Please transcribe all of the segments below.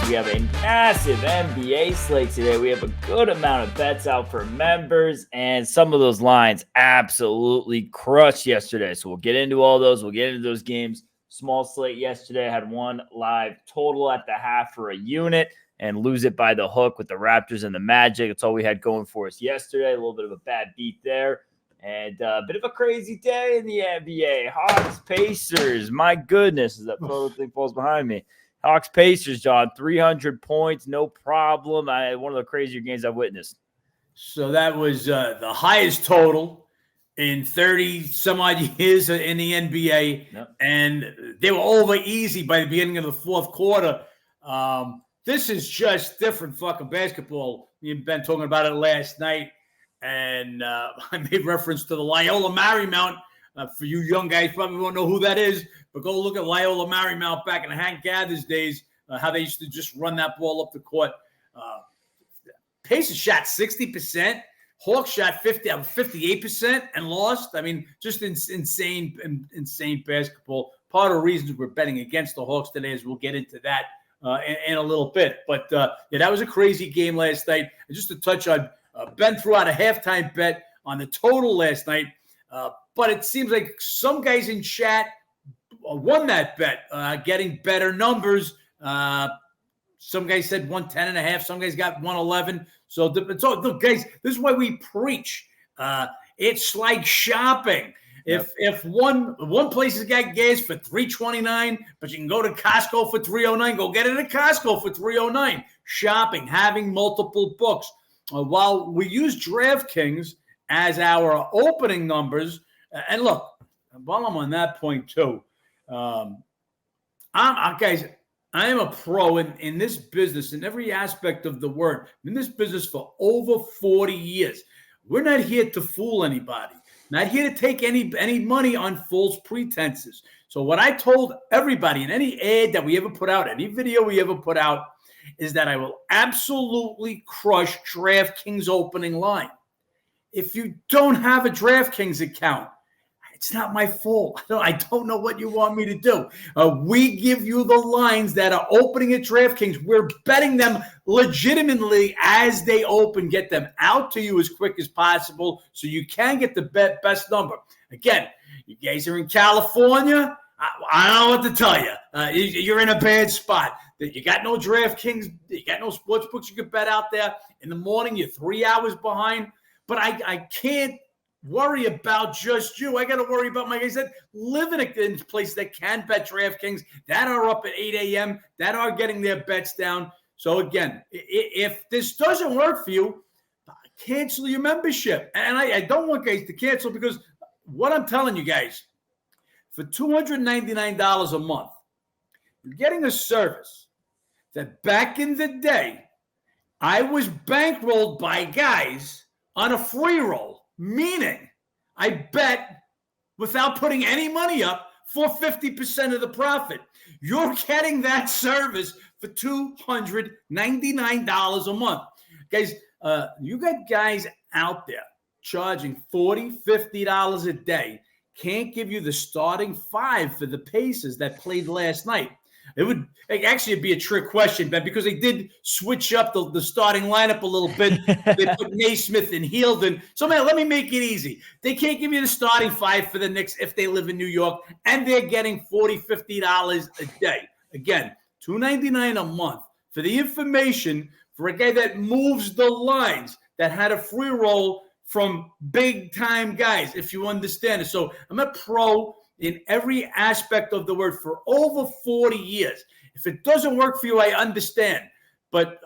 We have a massive NBA slate today. We have a good amount of bets out for members, and some of those lines absolutely crushed yesterday. So we'll get into all those. We'll get into those games. Small slate yesterday. I had one live total at the half for a unit and lose it by the hook with the Raptors and the Magic. That's all we had going for us yesterday. A little bit of a bad beat there. And a bit of a crazy day in the NBA. Hawks, Pacers. My goodness, as that photo thing falls behind me. Hawks, Pacers, John, 300 points, no problem. One of the crazier games I've witnessed. So that was the highest total in 30 some odd years in the NBA. Yep. And they were over easy by the beginning of the fourth quarter. This is just different fucking basketball. Me and Ben talking about it last night. And I made reference to the Loyola Marymount. For you young guys, probably won't know who that is, but go look at Loyola Marymount back in Hank Gather's days, how they used to just run that ball up the court. Pacers shot 60%. Hawks shot 58% and lost. I mean, just insane basketball. Part of the reasons we're betting against the Hawks today is we'll get into that in a little bit. But, yeah, that was a crazy game last night. And just to touch on, Ben threw out a halftime bet on the total last night, but it seems like some guys in chat won that bet, getting better numbers. Some guys said 110.5. Some guys got 111. So, look, guys, this is why we preach. It's like shopping. If one place has got gas for $3.29, but you can go to Costco for $3.09, go get it at Costco for $3.09. Shopping, having multiple books. While we use DraftKings as our opening numbers, and look, while I'm on that point too, guys, I am a pro in this business, in every aspect of the word. I'm in this business for over 40 years. We're not here to fool anybody. Not here to take any money on false pretenses. So what I told everybody in any ad that we ever put out, any video we ever put out, is that I will absolutely crush DraftKings opening line. If you don't have a DraftKings account, it's not my fault. I don't know what you want me to do. We give you the lines that are opening at DraftKings. We're betting them legitimately as they open, get them out to you as quick as possible so you can get the best number. Again, you guys are in California. I don't know what to tell you. You're in a bad spot. You got no DraftKings. You got no sports books you can bet out there. In the morning, you're 3 hours behind. But I can't worry about just you. I got to worry about my guys that live in a place that can bet DraftKings, that are up at 8 a.m., that are getting their bets down. So, again, if this doesn't work for you, cancel your membership. And I don't want guys to cancel because what I'm telling you guys, for $299 a month, you're getting a service that back in the day, I was bankrolled by guys on a free roll, meaning I bet without putting any money up for 50% of the profit. You're getting that service for $299 a month. Guys, you got guys out there charging $40, $50 a day, can't give you the starting five for the Pacers that played last night. It would actually be a trick question, Ben, because they did switch up the starting lineup a little bit. They put Naismith and Hieldon. So, man, let me make it easy. They can't give you the starting five for the Knicks if they live in New York, and they're getting $40, $50 a day. Again, $299 a month for the information for a guy that moves the lines, that had a free roll from big-time guys, if you understand it. So I'm a pro in every aspect of the word for over 40 years. If it doesn't work for you, I understand. But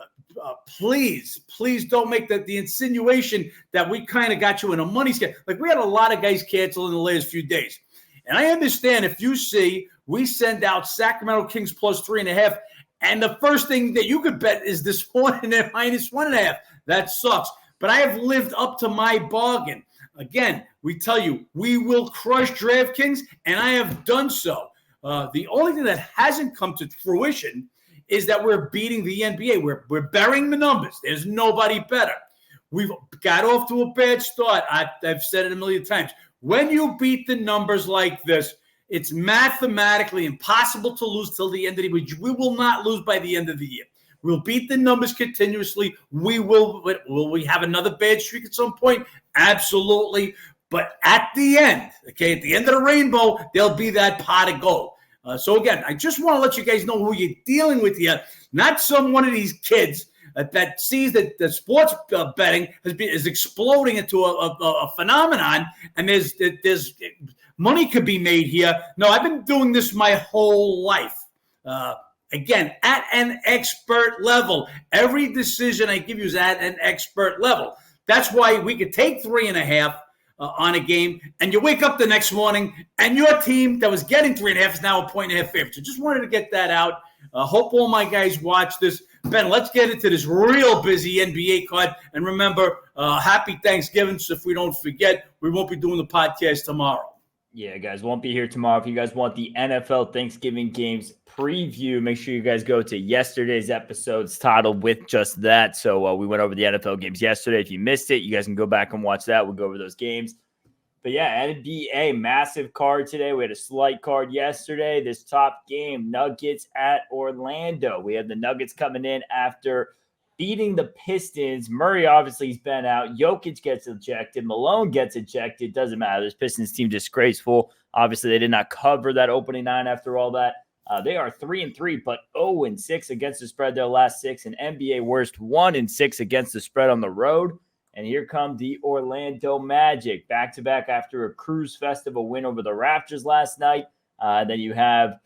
please don't make the insinuation that we kind of got you in a money scam. Like, we had a lot of guys cancel in the last few days. And I understand if you see we send out Sacramento Kings plus 3.5, and the first thing that you could bet is this morning at minus 1.5. That sucks. But I have lived up to my bargain. Again, we tell you, we will crush DraftKings, and I have done so. The only thing that hasn't come to fruition is that we're beating the NBA. We're burying the numbers. There's nobody better. We've got off to a bad start. I've said it a million times. When you beat the numbers like this, it's mathematically impossible to lose till the end of the year. We will not lose by the end of the year. We'll beat the numbers continuously. Will we have another bad streak at some point? Absolutely. But at the end, at the end of the rainbow, there'll be that pot of gold. So again, I just want to let you guys know who you're dealing with here. Not one of these kids that sees that the sports betting is exploding into a phenomenon, and there's money could be made here. No, I've been doing this my whole life. Again, at an expert level. Every decision I give you is at an expert level. That's why we could take 3.5 on a game, and you wake up the next morning, and your team that was getting 3.5 is now a 1.5 favorite. So just wanted to get that out. Hope all my guys watch this. Ben, let's get into this real busy NBA card. And remember, happy Thanksgiving. So if we don't forget, we won't be doing the podcast tomorrow. Yeah, guys, won't be here tomorrow. If you guys want the NFL Thanksgiving games preview, make sure you guys go to yesterday's episodes titled with just that. So we went over the NFL games yesterday. If you missed it, you guys can go back and watch that. We'll go over those games. But yeah, NBA, massive card today. We had a slight card yesterday. This top game, Nuggets at Orlando. We have the Nuggets coming in after beating the Pistons. Murray obviously has been out. Jokic gets ejected. Malone gets ejected. Doesn't matter. This Pistons team disgraceful. Obviously, they did not cover that opening 9 after all that. They are 3-3, but 0-6 against the spread their last 6. And NBA worst 1-6 against the spread on the road. And here come the Orlando Magic, back-to-back after a cruise festival win over the Raptors last night. Then you have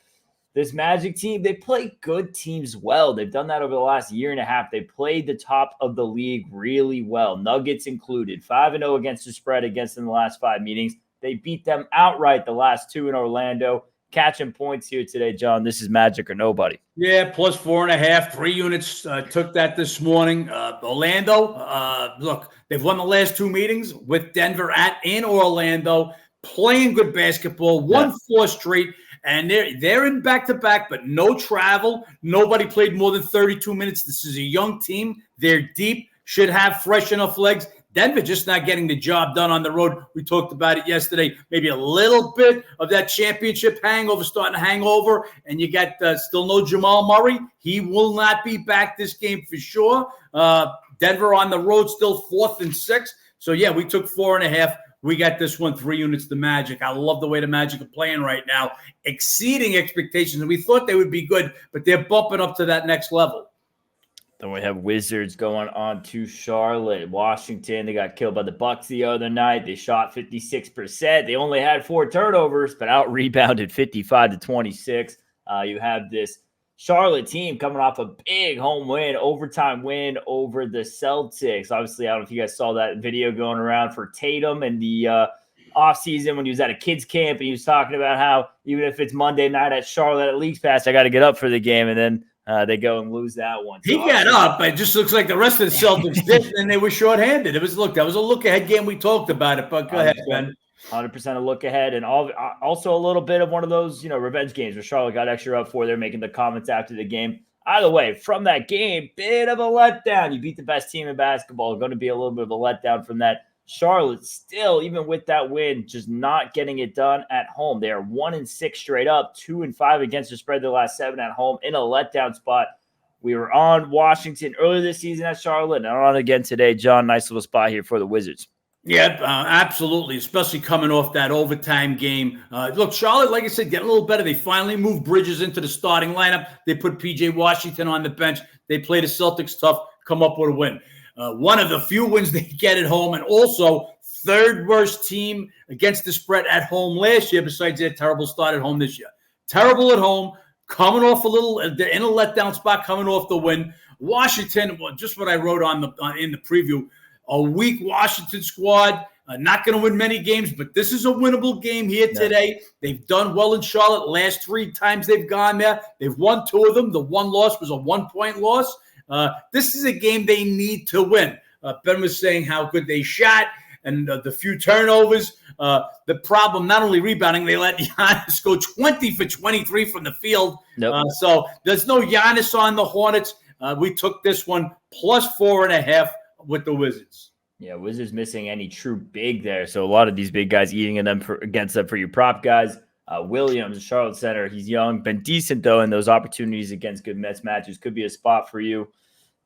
this Magic team. They play good teams well. They've done that over the last year and a half. They played the top of the league really well, Nuggets included. 5-0 against the spread against them in the last 5 meetings. They beat them outright the last 2 in Orlando. Catching points here today, John. This is Magic or nobody. Yeah, plus 4.5, 3 units. Took that this morning. Orlando, look, they've won the last 2 meetings with Denver in Orlando, playing good basketball, won 4 straight, and they're in back-to-back, but no travel. Nobody played more than 32 minutes. This is a young team. They're deep, should have fresh enough legs. Denver just not getting the job done on the road. We talked about it yesterday. Maybe a little bit of that championship hangover starting to hang over, and you got still no Jamal Murray. He will not be back this game for sure. Denver on the road still 4th and 6. So, yeah, we took 4.5. We got this one 3 units to Magic. I love the way the Magic are playing right now, exceeding expectations. And we thought they would be good, but they're bumping up to that next level. Then we have Wizards going on to Charlotte. Washington, they got killed by the Bucks the other night. They shot 56%. They only had 4 turnovers, but out-rebounded 55-26. You have this Charlotte team coming off a big home win, overtime win over the Celtics. Obviously, I don't know if you guys saw that video going around for Tatum and the offseason when he was at a kids camp, and he was talking about how even if it's Monday night at Charlotte at Leagues Pass, I got to get up for the game, and then they go and lose that one. He got up. It just looks like the rest of the Celtics did, and they were shorthanded. That was a look-ahead game. We talked about it, but go ahead, Ben. 100% a look ahead, and also a little bit of one of those, revenge games where Charlotte got extra up for. They're making the comments after the game. Either way, from that game, bit of a letdown. You beat the best team in basketball. Going to be a little bit of a letdown from that. Charlotte still, even with that win, just not getting it done at home. They are 1-6 straight up, 2-5 against the spread the last 7 at home in a letdown spot. We were on Washington earlier this season at Charlotte, and on again today. John, nice little spot here for the Wizards. Yeah, absolutely, especially coming off that overtime game. Look, Charlotte, like I said, getting a little better. They finally moved Bridges into the starting lineup. They put P.J. Washington on the bench. They play the Celtics tough, come up with a win. One of the few wins they get at home, and also 3rd worst team against the spread at home last year, besides their terrible start at home this year. Terrible at home, coming off a little in a letdown spot, coming off the win. Washington, well, just what I wrote in the preview, a weak Washington squad, not going to win many games, but this is a winnable game here today. They've done well in Charlotte. Last 3 times they've gone there, they've won 2 of them. The one loss was a 1-point loss. This is a game they need to win. Ben was saying how good they shot and the few turnovers. The problem, not only rebounding, they let Giannis go 20 for 23 from the field. Nope. So there's no Giannis on the Hornets. We took this one plus 4.5 with the Wizards. Yeah, Wizards missing any true big there. So a lot of these big guys eating them against them for your prop guys. Williams, Charlotte Center. He's young, been decent though in those opportunities against good Mets matches. Could be a spot for you.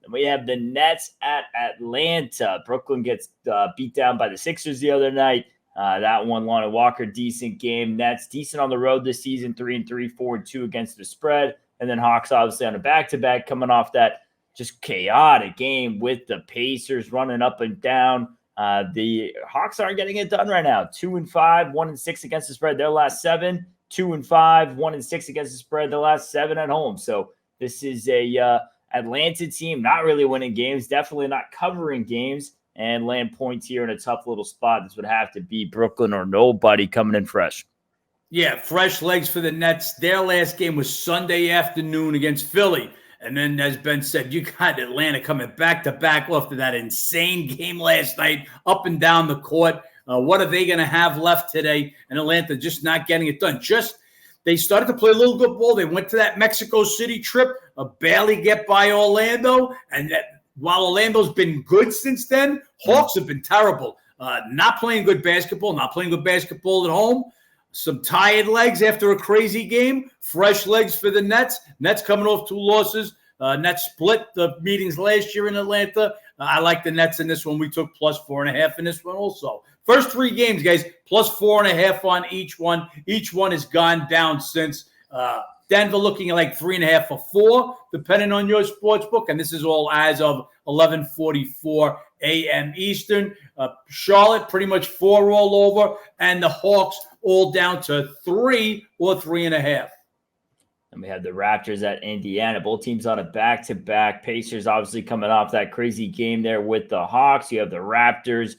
Then we have the Nets at Atlanta. Brooklyn gets beat down by the Sixers the other night. That one, Lonnie Walker, decent game. Nets decent on the road this season, 3-3, 4-2 against the spread. And then Hawks obviously on a back-to-back coming off that just chaotic game with the Pacers running up and down. The Hawks aren't getting it done right now. 2-5, 1-6 against the spread. Their last 7, 2-5, 1-6 against the spread. Their last 7 at home. So this is a Atlanta team not really winning games, definitely not covering games, and land points here in a tough little spot. This would have to be Brooklyn or nobody coming in fresh. Yeah, fresh legs for the Nets. Their last game was Sunday afternoon against Philly. And then, as Ben said, you got Atlanta coming back-to-back after that insane game last night, up and down the court. What are they going to have left today? And Atlanta just not getting it done. They started to play a little good ball. They went to that Mexico City trip, barely get by Orlando. And while Orlando's been good since then, Hawks have been terrible. Not playing good basketball at home. Some tired legs after a crazy game. Fresh legs for the Nets. Nets coming off 2 losses. Nets split the meetings last year in Atlanta. I like the Nets in this one. We took plus 4.5 in this one also. First 3 games, guys, plus 4.5 on each one. Each one has gone down since. Denver looking at like 3.5 or 4, depending on your sports book. And this is all as of 11:44 a.m. Eastern. Charlotte pretty much 4 all over. And the Hawks all down to 3 or 3.5. And we have the Raptors at Indiana. Both teams on a back-to-back. Pacers obviously coming off that crazy game there with the Hawks. You have the Raptors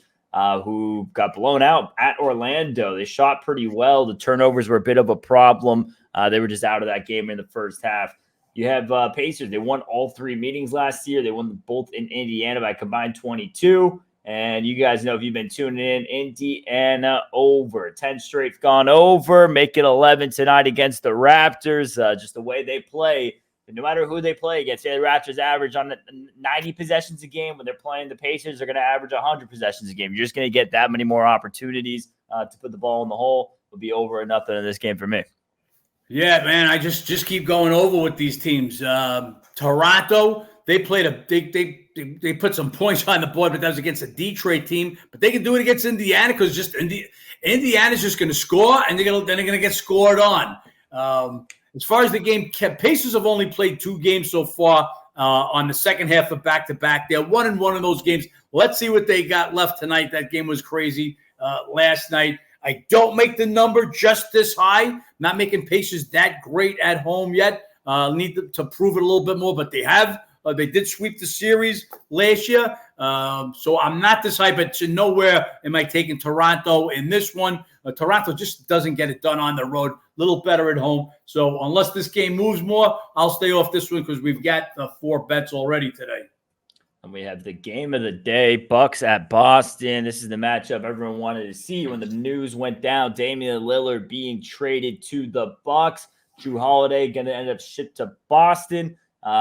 who got blown out at Orlando. They shot pretty well. The turnovers were a bit of a problem. They were just out of that game in the first half. You have Pacers. They won all 3 meetings last year. They won both in Indiana by combined 22. And you guys know if you've been tuning in, Indiana over. 10 straight gone over. Make it 11 tonight against the Raptors. Just the way they play. No matter who they play against, the Raptors average on 90 possessions a game. When they're playing the Pacers, they're going to average 100 possessions a game. You're just going to get that many more opportunities to put the ball in the hole. It'll be over or nothing in this game for me. Yeah, man, I just keep going over with these teams. Toronto, they played they put some points on the board, but that was against a Detroit team. But they can do it against Indiana because just Indiana's just going to score, and they're going to get scored on. As far as the game, Pacers have only played 2 games so far on the second half of back-to-back. They're 1-1 in those games. Let's see what they got left tonight. That game was crazy last night. I don't make the number just this high. Not making Pacers that great at home yet. Need to prove it a little bit more, but they have. They did sweep the series last year. So I'm not this high, but to nowhere am I taking Toronto in this one. Toronto just doesn't get it done on the road. A little better at home. So unless this game moves more, I'll stay off this one because we've got the 4 bets already today. And we have the game of the day, Bucks at Boston. This is the matchup everyone wanted to see when the news went down. Damian Lillard being traded to the Bucks. Jrue Holiday going to end up shipped to Boston.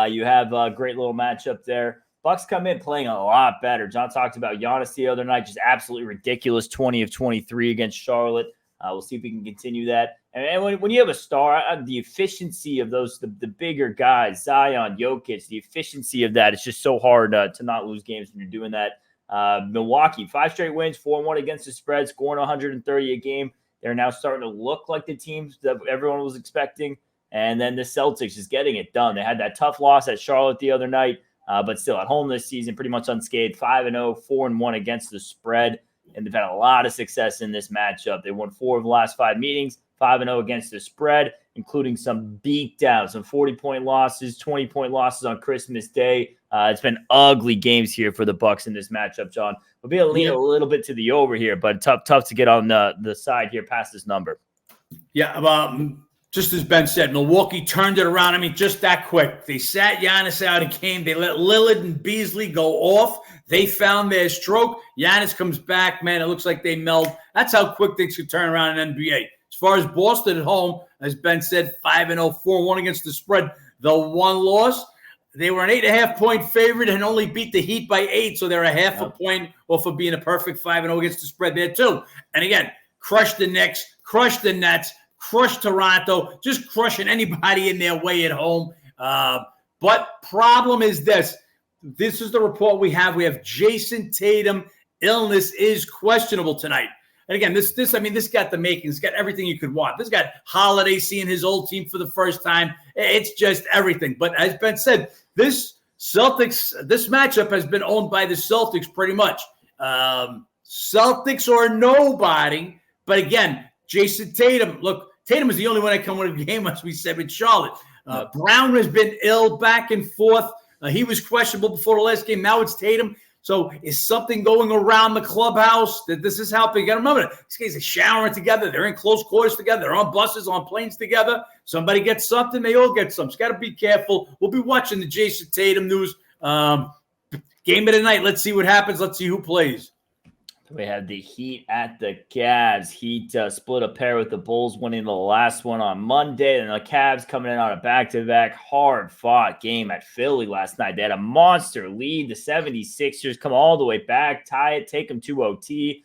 You have a great little matchup there. Bucks come in playing a lot better. John talked about Giannis the other night, just absolutely ridiculous, 20 of 23 against Charlotte. We'll see if we can continue that. And when you have a star, the efficiency of those, the bigger guys, Zion, Jokic, the efficiency of that, it's just so hard to not lose games when you're doing that. Milwaukee, 5 straight wins, 4-1 against the spread, scoring 130 a game. They're now starting to look like the teams that everyone was expecting. And then the Celtics just getting it done. They had that tough loss at Charlotte the other night, but still at home this season, pretty much unscathed, 5-0, 4-1 against the spread. And they've had a lot of success in this matchup. They won 4 of the last 5 meetings, 5-0 against the spread, including some beatdowns, some 40-point losses, 20-point losses on Christmas Day. It's been ugly games here for the Bucks in this matchup, John. We'll be able to lean a little bit to the over here, but tough to get on the side here past this number. Yeah, just as Ben said, Milwaukee turned it around. I mean, just that quick. They sat Giannis out of game. They let Lillard and Beasley go off. They found their stroke. Giannis comes back. Man, it looks like they meld. That's how quick things could turn around in NBA. As far as Boston at home, as Ben said, 5-0, 4-1 against the spread. The one loss, they were an 8.5-point favorite and only beat the Heat by 8, so they're a half a point off of being a perfect 5-0 against the spread there too. And again, crushed the Knicks, crushed the Nets, crush Toronto, just crushing anybody in their way at home. But problem is this. This is the report we have. We have Jason Tatum. Illness is questionable tonight. And again, this got the makings. It's got everything you could want. This got Holiday seeing his old team for the first time. It's just everything. But as Ben said, this matchup has been owned by the Celtics pretty much. Celtics or nobody. But again, Jason Tatum. Look, Tatum is the only one that can win a game, as we said with Charlotte. Brown has been ill back and forth. He was questionable before the last game. Now it's Tatum. So is something going around the clubhouse that this is helping? You got to remember, these guys are showering together. They're in close quarters together. They're on buses, on planes together. Somebody gets something, they all get something. So got to be careful. We'll be watching the Jason Tatum news. Game of the night. Let's see what happens. Let's see who plays. We had the Heat at the Cavs. Heat split a pair with the Bulls, winning the last one on Monday. And the Cavs coming in on a back-to-back hard-fought game at Philly last night. They had a monster lead. The 76ers come all the way back, tie it, take them to OT.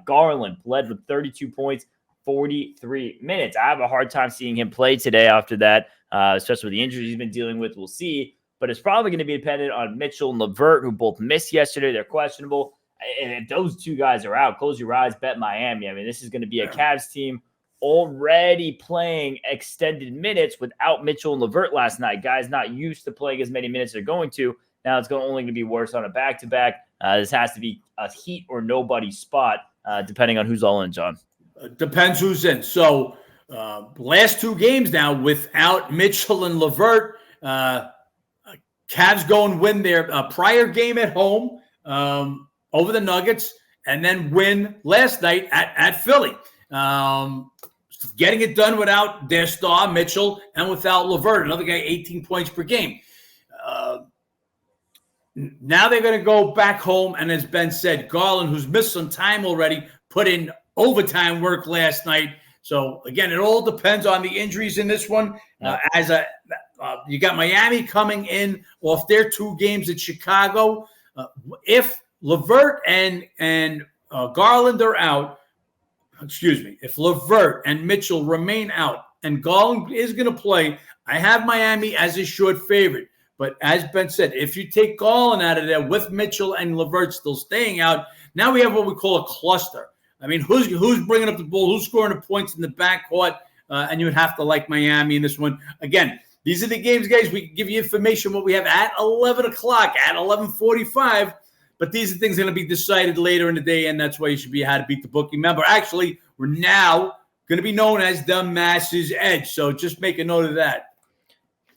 Garland led with 32 points, 43 minutes. I have a hard time seeing him play today after that, especially with the injuries he's been dealing with. We'll see. But it's probably going to be dependent on Mitchell and LeVert, who both missed yesterday. They're questionable. And if those two guys are out, close your eyes, bet Miami. I mean, this is going to be a Cavs team already playing extended minutes without Mitchell and LeVert last night. Guys not used to playing as many minutes they're going to. Now it's only going to be worse on a back-to-back. This has to be a Heat or nobody spot, depending on who's all in, John. Depends who's in. So last two games now without Mitchell and LeVert, Cavs go and win their prior game at home over the Nuggets, and then win last night at Philly. Getting it done without their star, Mitchell, and without LeVert, another guy, 18 points per game. Now they're going to go back home, and as Ben said, Garland, who's missed some time already, put in overtime work last night. So, again, it all depends on the injuries in this one. You got Miami coming in off their two games at Chicago. If LeVert and Garland are out, if LeVert and Mitchell remain out and Garland is going to play, I have Miami as a short favorite. But as Ben said, if you take Garland out of there with Mitchell and LeVert still staying out, now we have what we call a cluster. I mean, who's bringing up the ball, who's scoring the points in the backcourt, and you would have to like Miami in this one. Again, these are the games, guys. We can give you information what we have at 11 o'clock, at 11:45. But these are things going to be decided later in the day, and that's why you should be how to beat the bookie member. Actually, we're now going to be known as the Masses Edge, so just make a note of that.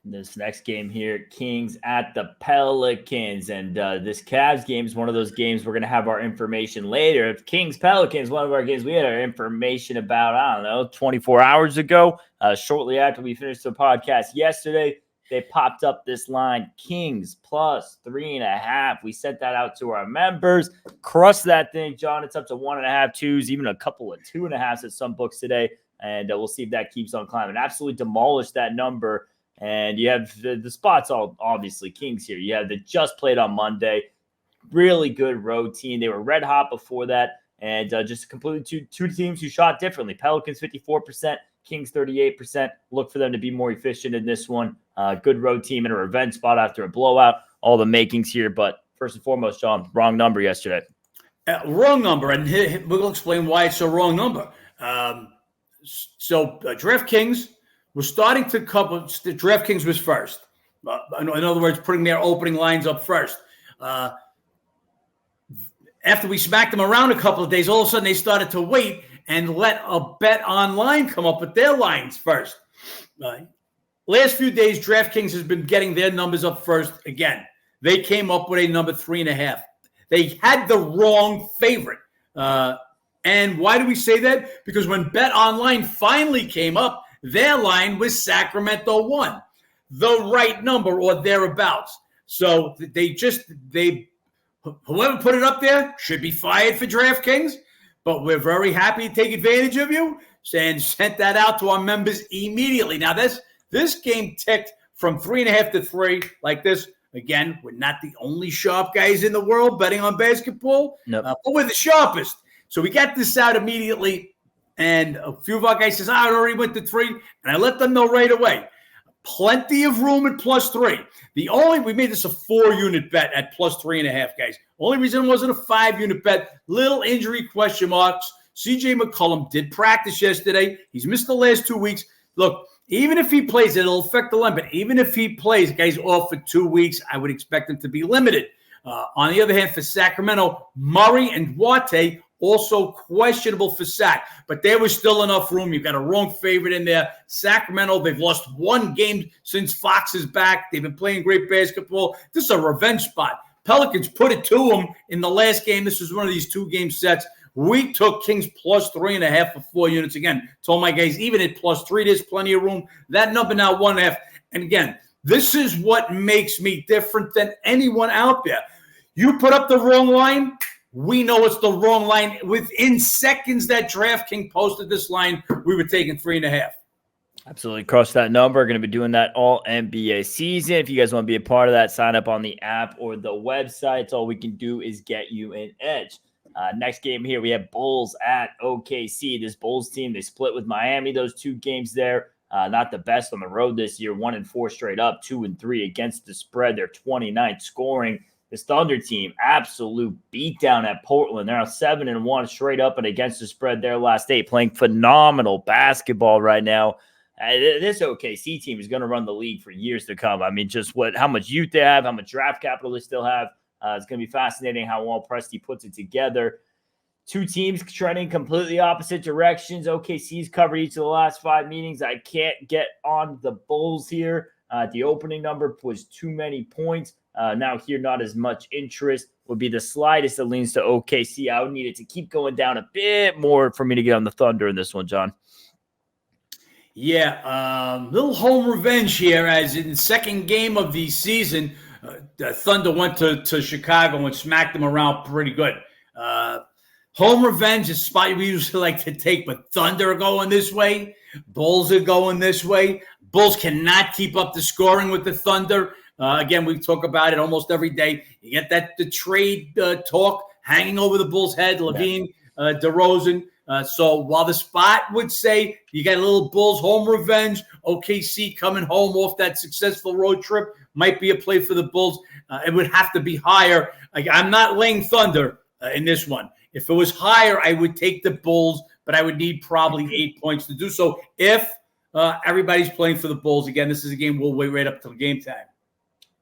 This next game here, Kings at the Pelicans, and this Cavs game is one of those games we're going to have our information later. If Kings-Pelicans, one of our games we had our information about, 24 hours ago, shortly after we finished the podcast yesterday. They popped up this line, Kings plus 3.5. We sent that out to our members. Crushed that thing, John. It's up to 1.5, 2s, even a couple of 2.5s at some books today. And we'll see if that keeps on climbing. Absolutely demolished that number. And you have the spots, all obviously Kings here. You have the just played on Monday. Really good road team. They were red hot before that. And just completely two teams who shot differently. Pelicans 54%. Kings 38%. Look for them to be more efficient in this one. Good road team in a revenge spot after a blowout. All the makings here. But first and foremost, John, wrong number yesterday. Wrong number. And we'll explain why it's a wrong number. So DraftKings was starting to cover. DraftKings was first. In other words, putting their opening lines up first. After we smacked them around a couple of days, all of a sudden they started to wait and let a bet online come up with their lines first. Last few days, DraftKings has been getting their numbers up first again. They came up with a number 3.5. They had the wrong favorite. And why do we say that? Because when Bet Online finally came up, their line was Sacramento 1, the right number or thereabouts. So whoever put it up there should be fired for DraftKings. But we're very happy to take advantage of you and sent that out to our members immediately. Now, this game ticked from 3.5 to 3 like this. Again, we're not the only sharp guys in the world betting on basketball, nope. But we're the sharpest. So we got this out immediately. And a few of our guys says, I already went to 3. And I let them know right away. Plenty of room at +3. We made this a 4-unit bet at +3.5, guys. Only reason it wasn't a 5-unit bet, little injury question marks. CJ McCollum did practice yesterday. He's missed the last 2 weeks. Look, even if he plays, it'll affect the line. But even if he plays, guys off for 2 weeks, I would expect him to be limited. On the other hand, for Sacramento, Murray and Duarte also questionable for Sac. But there was still enough room. You've got a wrong favorite in there. Sacramento, they've lost 1 game since Fox is back. They've been playing great basketball. This is a revenge spot. Pelicans put it to them in the last game. This was one of these 2-game sets. We took Kings +3.5 for 4 units. Again, told my guys, even at +3, there's plenty of room. That number now 1.5. And again, this is what makes me different than anyone out there. You put up the wrong line, we know it's the wrong line. Within seconds that DraftKings posted this line, we were taking 3.5. Absolutely. Crush that number. Going to be doing that all NBA season. If you guys want to be a part of that, sign up on the app or the website. All we can do is get you an edge. Next game here, we have Bulls at OKC. This Bulls team, they split with Miami. Those 2 games there, not the best on the road this year. 1-4 straight up, 2-3 against the spread. They're 29th scoring. This Thunder team, absolute beatdown at Portland. They're on 7-1 straight up and against the spread their last 8, playing phenomenal basketball right now. This OKC team is going to run the league for years to come. I mean, just how much youth they have, how much draft capital they still have. It's going to be fascinating how well Presti puts it together. 2 teams trending completely opposite directions. OKC's covered each of the last 5 meetings. I can't get on the Bulls here. The opening number was too many points. Now here, not as much interest. Would be the slightest that leans to OKC. I would need it to keep going down a bit more for me to get on the Thunder in this one, John. Yeah, little home revenge here, as in the second game of the season, the Thunder went to Chicago and smacked them around pretty good. Home revenge is a spot we usually like to take, but Thunder are going this way. Bulls are going this way. Bulls cannot keep up the scoring with the Thunder. Again, we talk about it almost every day. You get the trade talk hanging over the Bulls' head, Levine, DeRozan. So while the spot would say you got a little Bulls home revenge, OKC coming home off that successful road trip might be a play for the Bulls. It would have to be higher. I'm not laying Thunder in this one. If it was higher, I would take the Bulls, but I would need probably 8 points to do so if everybody's playing for the Bulls. Again, this is a game we'll wait right up till game time.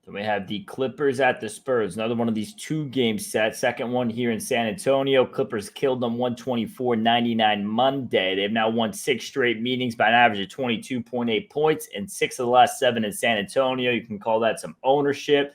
Then we have the Clippers at the Spurs. Another one of these 2-game sets. Second one here in San Antonio. Clippers killed them 124-99 Monday. They've now won 6 straight meetings by an average of 22.8 points and 6 of the last 7 in San Antonio. You can call that some ownership.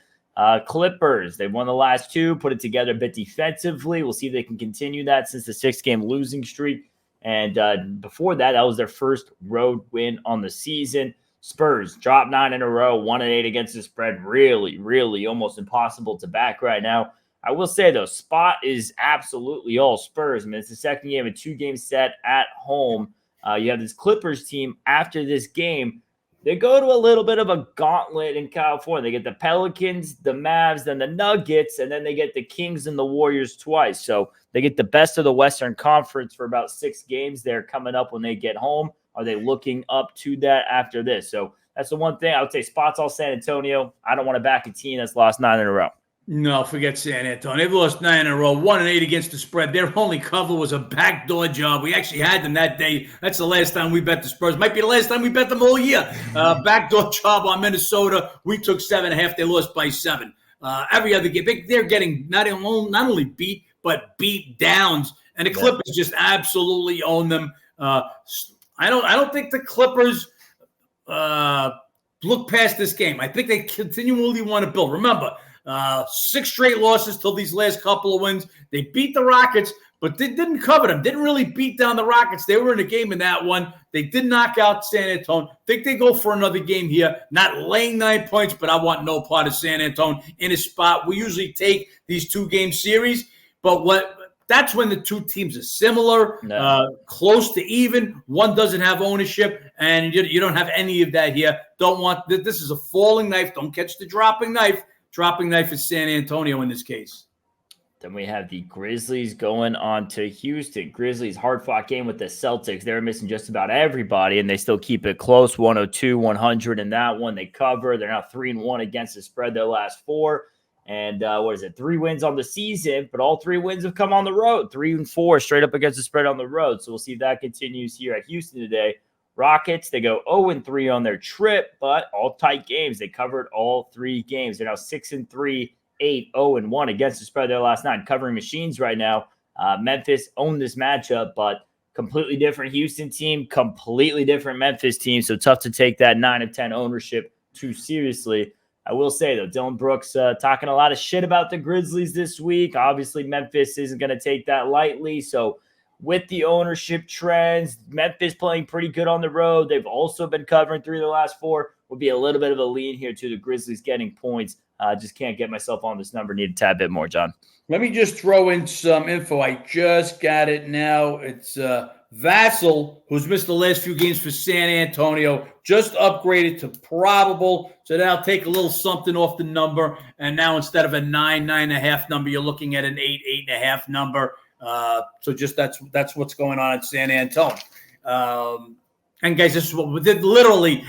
Clippers, they won the last 2, put it together a bit defensively. We'll see if they can continue that since the 6-game losing streak. And before that, that was their first road win on the season. Spurs dropped 9 in a row, 1-8 against the spread. Really, really almost impossible to back right now. I will say, though, spot is absolutely all Spurs. I mean, it's the second game, a 2-game set at home. You have this Clippers team after this game. They go to a little bit of a gauntlet in California. They get the Pelicans, the Mavs, then the Nuggets, and then they get the Kings and the Warriors twice. So they get the best of the Western Conference for about 6 games there coming up when they get home. Are they looking up to that after this? So that's the one thing I would say. Spots all San Antonio. I don't want to back a team that's lost 9 in a row. No, forget San Antonio. They've lost 9 in a row, 1-8 against the spread. Their only cover was a backdoor job. We actually had them that day. That's the last time we bet the Spurs. Might be the last time we bet them all year. Backdoor job on Minnesota. We took 7.5. They lost by 7. Every other game, they're getting not only beat, but beat downs. And the Clippers just absolutely own them. I don't think the Clippers look past this game. I think they continually want to build. Remember, 6 straight losses till these last couple of wins. They beat the Rockets, but they didn't cover them. Didn't really beat down the Rockets. They were in a game in that one. They did knock out San Antonio. Think they go for another game here. Not laying 9 points, but I want no part of San Antonio in a spot. We usually take these 2-game series, but that's when the 2 teams are similar, close to even. One doesn't have ownership, and you don't have any of that here. This is a falling knife. Don't catch the dropping knife. Dropping knife is San Antonio in this case. Then we have the Grizzlies going on to Houston. Grizzlies, hard-fought game with the Celtics. They were missing just about everybody, and they still keep it close, 102-100 in that one. They cover. They're now 3-1 against the spread their last 4. And 3 wins on the season, but all 3 wins have come on the road. 3-4 straight up against the spread on the road. So we'll see if that continues here at Houston today. Rockets, they go 0-3 on their trip, but all tight games. They covered all 3 games. They're now 6-3. 8-0-1 against the spread their last 9. Covering machines right now. Memphis owned this matchup, but completely different Houston team, completely different Memphis team. So tough to take that 9 of 10 ownership too seriously. I will say, though, Dylan Brooks talking a lot of shit about the Grizzlies this week. Obviously, Memphis isn't going to take that lightly. So with the ownership trends, Memphis playing pretty good on the road. They've also been covering 3 of the last 4. Will be a little bit of a lean here to the Grizzlies getting points. Just can't get myself on this number. Need a tad bit more, John. Let me just throw in some info. I just got it now. It's Vassell, who's missed the last few games for San Antonio, just upgraded to probable. So that'll take a little something off the number. And now instead of a 9.5 number, you're looking at an 8.5 number. So just that's what's going on in San Antonio. And guys, this is what we did literally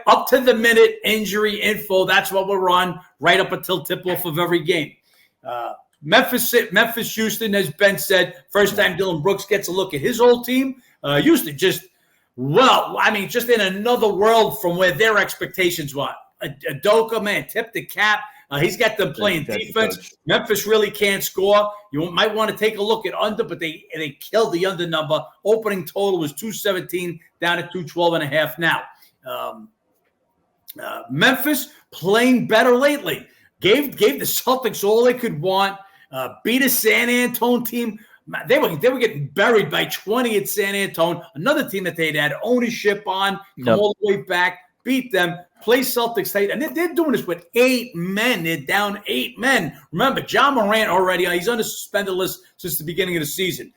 up to the minute injury info. That's what we're on right up until tip-off of every game. Memphis, Houston, as Ben said, first time Dylan Brooks gets a look at his old team. Houston just in another world from where their expectations were. Udoka, man, tip the cap. He's got them playing defense. Memphis really can't score. You might want to take a look at under, but they killed the under number. Opening total was 217, down to 212.5 now. Memphis playing better lately. Gave the Celtics all they could want. Beat a San Antonio team. They were getting buried by 20 at San Antonio. Another team that they'd had ownership on. Come all the way back. Beat them, play Celtics tight, and they're doing this with 8 men. They're down 8 men. Remember, John Morant already, he's on the suspended list since the beginning of the season.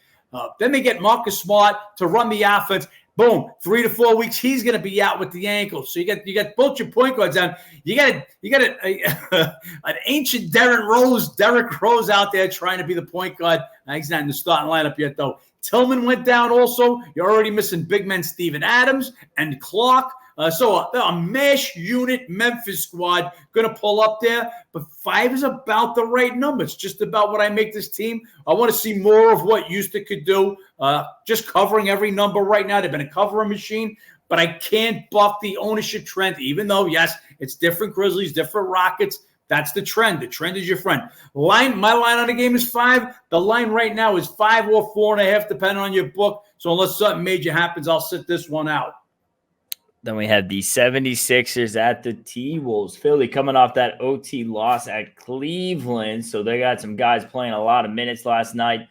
Then they get Marcus Smart to run the offense. Boom, 3 to 4 weeks, he's going to be out with the ankle. So you got both your point guards down. You got an ancient Derrick Rose out there trying to be the point guard. He's not in the starting lineup yet, though. Tillman went down also. You're already missing big men Steven Adams and Clark. So a mesh unit Memphis squad going to pull up there. But 5 is about the right number. It's just about what I make this team. I want to see more of what Houston could do. Just covering every number right now. They've been a covering machine. But I can't buck the ownership trend, even though, yes, it's different Grizzlies, different Rockets. That's the trend. The trend is your friend. My line on the game is 5. The line right now is 5 or 4.5, depending on your book. So unless something major happens, I'll sit this one out. Then we have the 76ers at the T-Wolves. Philly coming off that OT loss at Cleveland. So they got some guys playing a lot of minutes last night.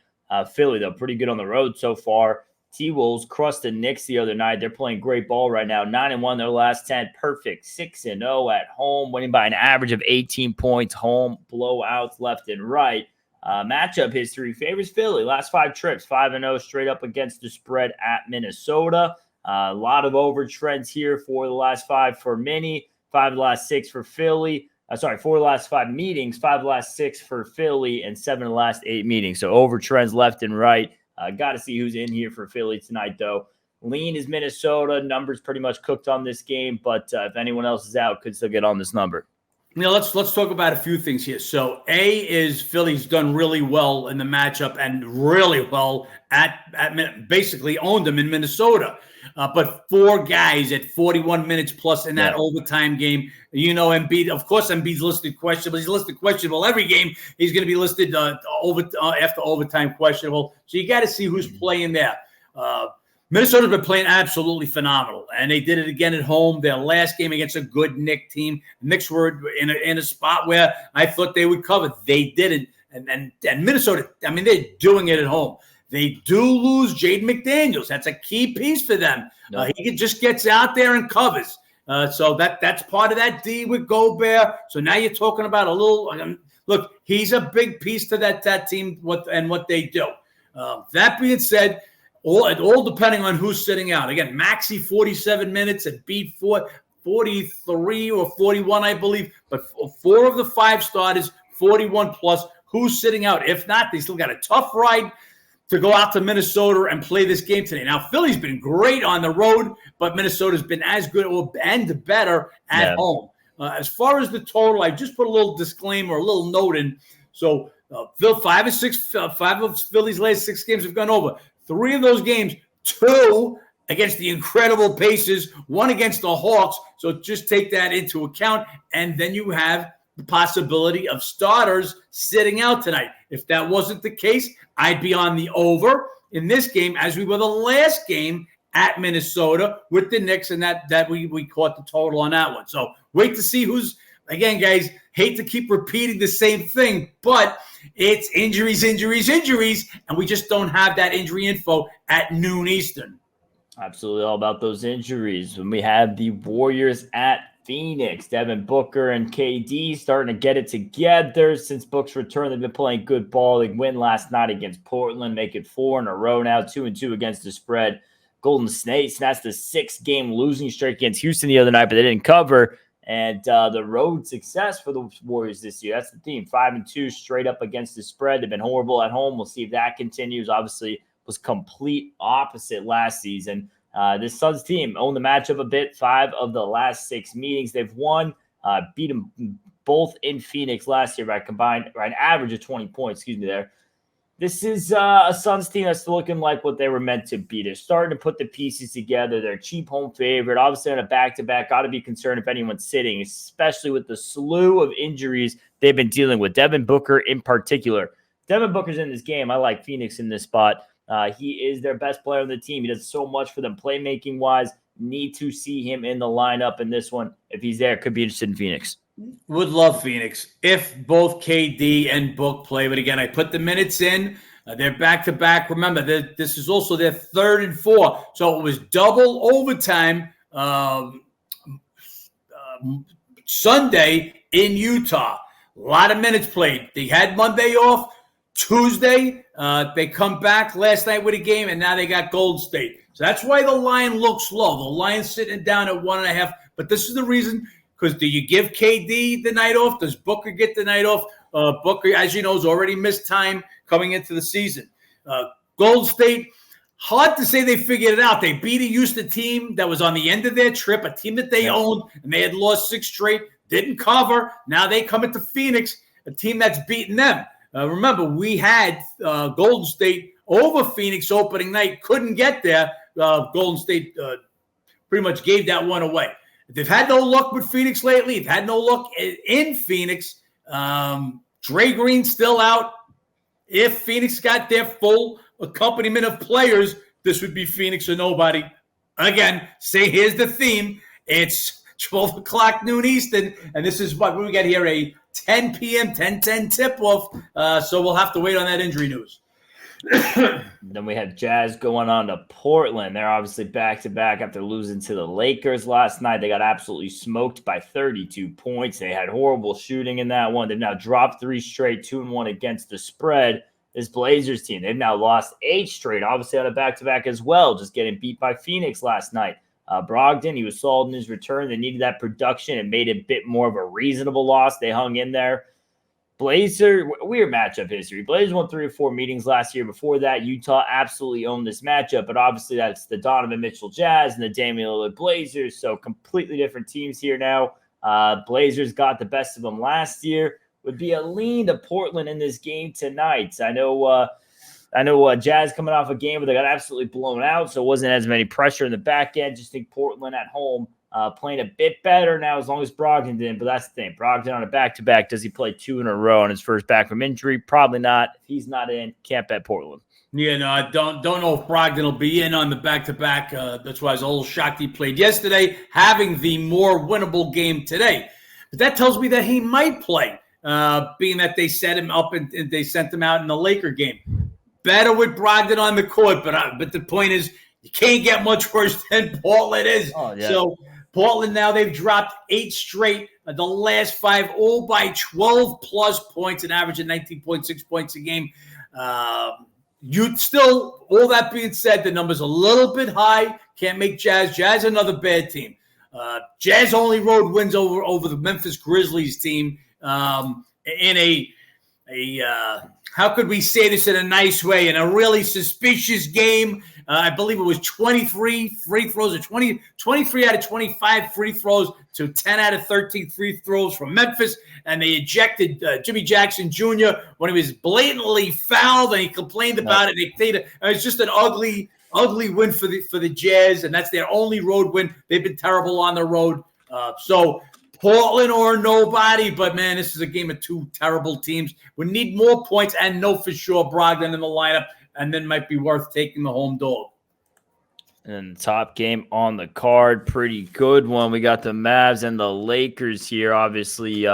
Philly, though, pretty good on the road so far. T-Wolves crushed the Knicks the other night. They're playing great ball right now. 9-1 their last 10. Perfect. 6-0 at home. Winning by an average of 18 points. Home blowouts left and right. Matchup history favors Philly. Last 5 trips. 5-0 straight up against the spread at Minnesota. A lot of over trends here for the last 5 for Minnie, 5 of the last 6 for Philly. 4 of the last 5 meetings, 5 of the last 6 for Philly, and 7 of the last 8 meetings. So over trends left and right. Got to see who's in here for Philly tonight, though. Lean is Minnesota. Numbers pretty much cooked on this game, but if anyone else is out, could still get on this number. Let's talk about a few things here. So A is Philly's done really well in the matchup and really well at basically owned them in Minnesota. But 4 guys at 41 minutes plus in that overtime game. Embiid, of course, Embiid's listed questionable. He's listed questionable every game. He's going to be listed after overtime questionable. So you got to see who's playing there. Minnesota's been playing absolutely phenomenal, and they did it again at home. Their last game against a good Knicks team. The Knicks were in a spot where I thought they would cover. They didn't, and Minnesota. I mean, they're doing it at home. They do lose Jaden McDaniels. That's a key piece for them. He just gets out there and covers. So that's part of that D with Gobert. So now you're talking about a little. Look, he's a big piece to that team. What they do. That being said. All depending on who's sitting out. Again, Maxey 47 minutes and beat 43 or 41, I believe. But 4 of the 5 starters, 41 plus. who's sitting out. If not, they still got a tough ride to go out to Minnesota and play this game today. Now, Philly's been great on the road, but Minnesota's been as good and better at home. As far as the total, I just put a little disclaimer, a little note in. So, five of Philly's last 6 games have gone over. 3 of those games, 2 against the incredible Pacers, 1 against the Hawks. So just take that into account. And then you have the possibility of starters sitting out tonight. If that wasn't the case, I'd be on the over in this game, as we were the last game at Minnesota with the Knicks, and that we caught the total on that one. So wait to see who's, again, guys, hate to keep repeating the same thing, but it's injuries, and we just don't have that injury info at noon Eastern. Absolutely all about those injuries. When we have the Warriors at Phoenix, Devin Booker and KD starting to get it together since Book's return. They've been playing good ball. They win last night against Portland, make it 4 in a row now, 2-2 against the spread. Golden State snatched the 6-game losing streak against Houston the other night, but they didn't cover. And the road success for the Warriors this year, that's the theme. 5-2 straight up against the spread. They've been horrible at home. We'll see if that continues. Obviously, was complete opposite last season. This Suns team owned the matchup a bit. 5 of the last 6 meetings they've won. Beat them both in Phoenix last year by an average of 20 points. There. This is a Suns team that's looking like what they were meant to be. They're starting to put the pieces together. They're a cheap home favorite. Obviously, on a back-to-back, got to be concerned if anyone's sitting, especially with the slew of injuries they've been dealing with. Devin Booker in particular. Devin Booker's in this game. I like Phoenix in this spot. He is their best player on the team. He does so much for them playmaking-wise. Need to see him in the lineup in this one. If he's there, could be interested in Phoenix. Would love Phoenix if both KD and Book play. But again, I put the minutes in. They're back-to-back. Remember, this is also their 3rd and 4. So it was double overtime Sunday in Utah. A lot of minutes played. They had Monday off. Tuesday, they come back last night with a game, and now they got Golden State. So that's why the line looks low. The line's sitting down at 1.5. But this is the reason, because do you give KD the night off? Does Booker get the night off? Booker, as you know, has already missed time coming into the season. Golden State, hard to say they figured it out. They beat a Houston team that was on the end of their trip, a team that they owned, and they had lost 6 straight, didn't cover. Now they come into Phoenix, a team that's beaten them. Remember, we had Golden State over Phoenix opening night. Couldn't get there. Golden State pretty much gave that one away. They've had no luck with Phoenix lately. They've had no luck in Phoenix. Dre Green's still out. If Phoenix got their full accompaniment of players, this would be Phoenix or nobody. Again, here's the theme. It's 12 o'clock noon Eastern, and this is what we got here, a 10 p.m., 10:10 tip-off. So we'll have to wait on that injury news. Then we have Jazz going on to Portland. They're obviously back-to-back after losing to the Lakers last night. They got absolutely smoked by 32 points. They had horrible shooting in that one. They've now dropped 3 straight, 2-1 against the spread. This Blazers team, they've now lost 8 straight, obviously on a back-to-back as well, just getting beat by Phoenix last night. Brogdon, he was solid in his return. They needed that production. It made it a bit more of a reasonable loss. They hung in there. Blazer, weird matchup history. Blazers won 3 or 4 meetings last year. Before that, Utah absolutely owned this matchup, but obviously that's the Donovan Mitchell Jazz and the Damian Lillard Blazers, so completely different teams here now. Blazers got the best of them last year. Would be a lean to Portland in this game tonight. I know Jazz coming off a game where they got absolutely blown out, so it wasn't as many pressure in the back end. Just think Portland at home playing a bit better now as long as Brogdon didn't. But that's the thing. Brogdon on a back-to-back. Does he play 2 in a row on his first back from injury? Probably not. If he's not in, can't bet Portland. Yeah, no, I don't know if Brogdon will be in on the back-to-back. That's why I was a little shocked he played yesterday, having the more winnable game today. But that tells me that he might play, being that they set him up and they sent him out in the Laker game. Better with Brogdon on the court, but the point is you can't get much worse than Portland is. Oh, yeah. So Portland now, they've dropped 8 straight. The last 5, all by 12-plus points, an average of 19.6 points a game. You still, all that being said, the number's a little bit high. Can't make Jazz. Jazz another bad team. Jazz only road wins over the Memphis Grizzlies team in a how could we say this in a nice way? In a really suspicious game, I believe it was 23 free throws, or 23 out of 25 free throws to 10 out of 13 free throws from Memphis. And they ejected Jimmy Jackson Jr. when he was blatantly fouled, and he complained about it. It was just an ugly win for the Jazz, and that's their only road win. They've been terrible on the road. So Portland or nobody, but man, this is a game of two terrible teams. We need more points and know for sure Brogdon in the lineup, and then might be worth taking the home dog. And top game on the card, pretty good one. We got the Mavs and the Lakers here. Obviously,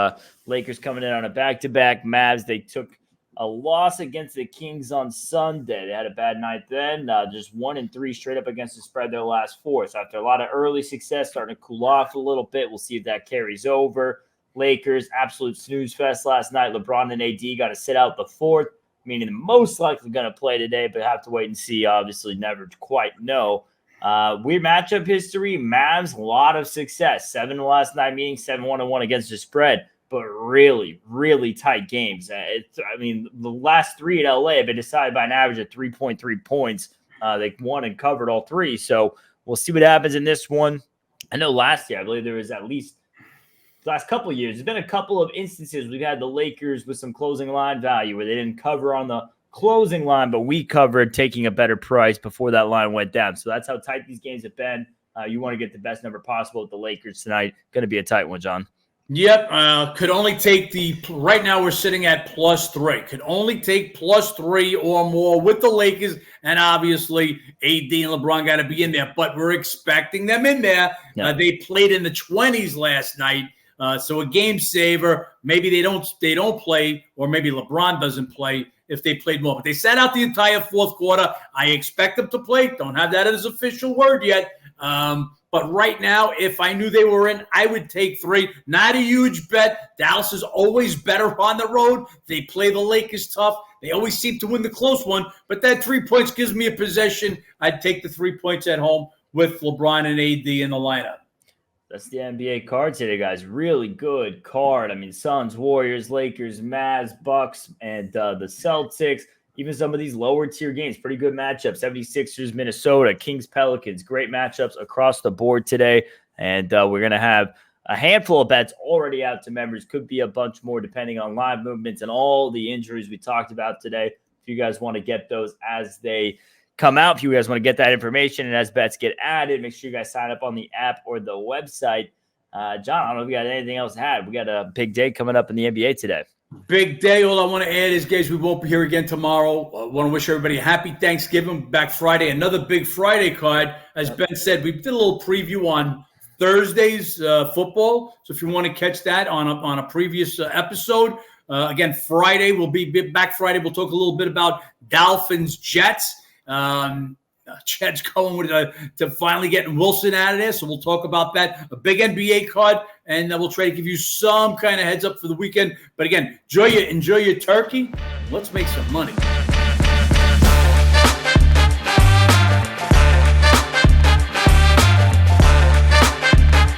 Lakers coming in on a back-to-back. Mavs, they took a loss against the Kings on Sunday. They had a bad night then. Just 1-3 straight up against the spread their last four. So after a lot of early success, starting to cool off a little bit. We'll see if that carries over. Lakers, absolute snooze fest last night. LeBron and AD got to sit out the fourth, meaning they're most likely going to play today, but have to wait and see. Obviously, never quite know. Weird matchup history. Mavs, a lot of success. 7 last night, meaning 7-1-1 against the spread. But really, really tight games. The last 3 at LA have been decided by an average of 3.3 points. They won and covered all 3. So we'll see what happens in this one. I know last year, I believe there was at least the last couple of years, there's been a couple of instances we've had the Lakers with some closing line value where they didn't cover on the closing line, but we covered taking a better price before that line went down. So that's how tight these games have been. You want to get the best number possible with the Lakers tonight. Going to be a tight one, John. Yep, could only take right now we're sitting at +3. Could only take +3 or more with the Lakers, and obviously AD and LeBron got to be in there, but we're expecting them in there. Yeah. They played in the 20s last night, so a game saver. Maybe they don't play, or maybe LeBron doesn't play if they played more. But they sat out the entire fourth quarter. I expect them to play. Don't have that as official word yet. But right now, if I knew they were in, I would take 3. Not a huge bet. Dallas is always better on the road. They play the Lakers tough. They always seem to win the close one. But that 3 points gives me a possession. I'd take the 3 points at home with LeBron and AD in the lineup. That's the NBA card today, guys. Really good card. I mean, Suns, Warriors, Lakers, Mavs, Bucks, and the Celtics. Even some of these lower tier games, pretty good matchups. 76ers, Minnesota, Kings, Pelicans, great matchups across the board today. And we're going to have a handful of bets already out to members. Could be a bunch more depending on live movements and all the injuries we talked about today. If you guys want to get those as they come out, if you guys want to get that information and as bets get added, make sure you guys sign up on the app or the website. John, I don't know if you got anything else to add. We got a big day coming up in the NBA today. Big day. All I want to add is, guys, we won't be here again tomorrow. I want to wish everybody a happy Thanksgiving. Back Friday, another big Friday card. As Ben said, we did a little preview on Thursday's football. So if you want to catch that on a previous episode, again, Friday will be back Friday. We'll talk a little bit about Dolphins, Jets. Jets going with to finally getting Wilson out of there. So we'll talk about that. A big NBA card, and we'll try to give you some kind of heads up for the weekend. But again, enjoy your turkey. Let's make some money.